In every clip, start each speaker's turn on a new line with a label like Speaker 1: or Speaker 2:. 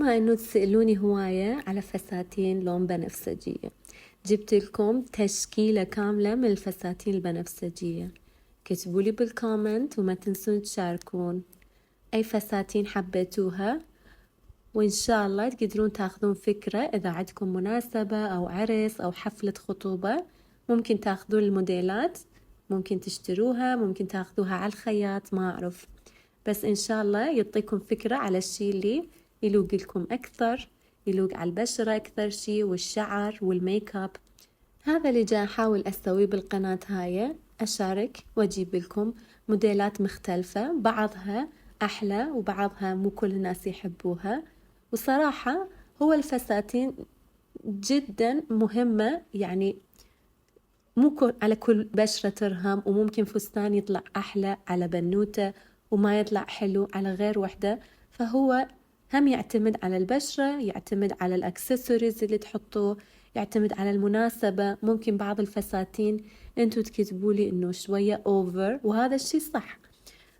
Speaker 1: بما أنه تسألوني هواية على فساتين لون بنفسجية، جبت لكم تشكيلة كاملة من الفساتين البنفسجية. كتبولي بالكومنت وما تنسون تشاركون أي فساتين حبيتوها، وإن شاء الله تقدرون تاخذون فكرة إذا عندكم مناسبة أو عرس أو حفلة خطوبة، ممكن تاخذون الموديلات، ممكن تشتروها، ممكن تاخذوها على الخياط، ما أعرف، بس إن شاء الله يعطيكم فكرة على الشي اللي يلوق لكم أكثر، يلوق على البشرة أكثر شي، والشعر والميك اب. هذا اللي جاي أحاول أسويه بالقناة هاي، أشارك وأجيب لكم موديلات مختلفة، بعضها أحلى وبعضها مو كل الناس يحبوها. وصراحة هو الفساتين جدا مهمة، يعني مو على كل بشرة ترهم، وممكن فستان يطلع أحلى على بنوتة وما يطلع حلو على غير وحدة. فهو هم يعتمد على البشرة، يعتمد على الأكسسوارز اللي تحطوه، يعتمد على المناسبة. ممكن بعض الفساتين انتو تكتبولي انه شوية اوفر، وهذا الشي صح،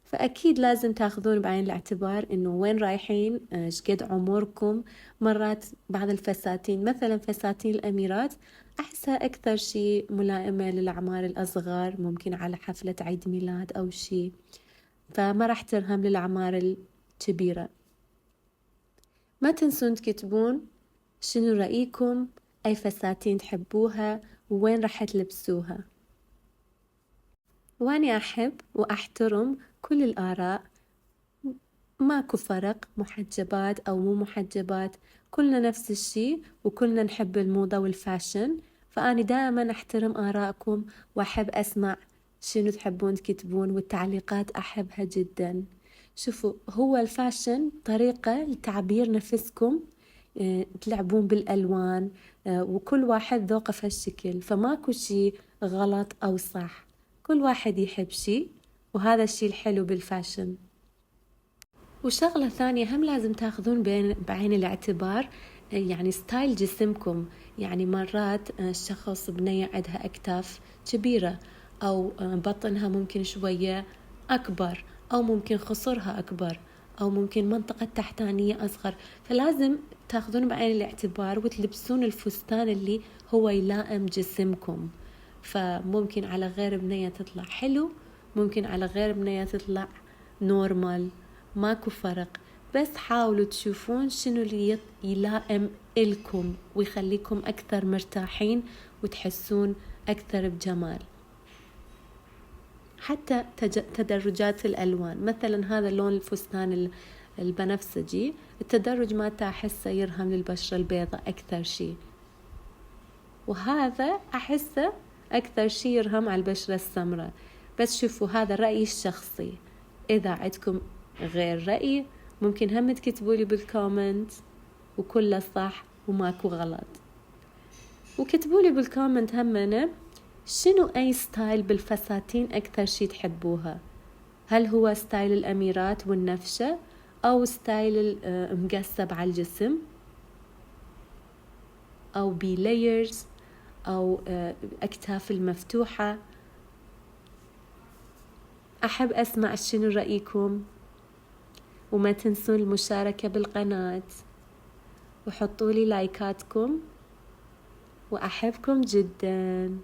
Speaker 1: فأكيد لازم تاخذون بعين الاعتبار إنه وين رايحين، شقد عمركم. مرات بعض الفساتين مثلا فساتين الأميرات أحسها أكثر شي ملائمة للأعمار الأصغر، ممكن على حفلة عيد ميلاد أو شي، فما راح ترهم للأعمار الكبيرة. ما تنسون تكتبون شنو رأيكم، أي فساتين تحبوها، ووين راح تلبسوها. وأني أحب وأحترم كل الآراء، ماكو فرق محجبات أو مو محجبات، كلنا نفس الشي وكلنا نحب الموضة والفاشن. فأنا دائما أحترم آراءكم وأحب أسمع شنو تحبون تكتبون، والتعليقات أحبها جدا. شوفوا، هو الفاشن طريقة لتعبير نفسكم، تلعبون بالألوان، وكل واحد ذوقه في هالشكل، فماكو شي غلط أو صح، كل واحد يحب شي، وهذا الشي الحلو بالفاشن. وشغلة ثانية هم لازم تاخذون بعين الاعتبار، يعني ستايل جسمكم. يعني مرات الشخص بنية عندها أكتاف كبيرة، أو بطنها ممكن شوية أكبر، أو ممكن خصرها أكبر، أو ممكن منطقة تحتانية أصغر، فلازم تاخذون بعين الاعتبار وتلبسون الفستان اللي هو يلائم جسمكم. فممكن على غير بنية تطلع حلو، ممكن على غير بنية تطلع نورمال، ماكو فرق، بس حاولوا تشوفون شنو اللي يلائم إلكم ويخليكم أكثر مرتاحين وتحسون أكثر بجمال. حتى تدرجات الألوان، مثلا هذا اللون الفستان البنفسجي، التدرج ما أحسه يرهم للبشرة البيضاء أكثر شيء، وهذا أحسه أكثر شيء يرهم على البشرة السمراء. بس شوفوا، هذا رأيي الشخصي، إذا عندكم غير رأي ممكن هم تكتبولي بالكومنت، وكله صح وماكو غلط. وكتبولي بالكومنت همنا شنو أي ستايل بالفساتين أكثر شي تحبوها، هل هو ستايل الأميرات والنفشة، أو ستايل المقصب على الجسم، أو بلايرز، أو أكتاف المفتوحة. أحب أسمع شنو رأيكم، وما تنسون المشاركة بالقناة، وحطوا لي لايكاتكم، وأحبكم جداً.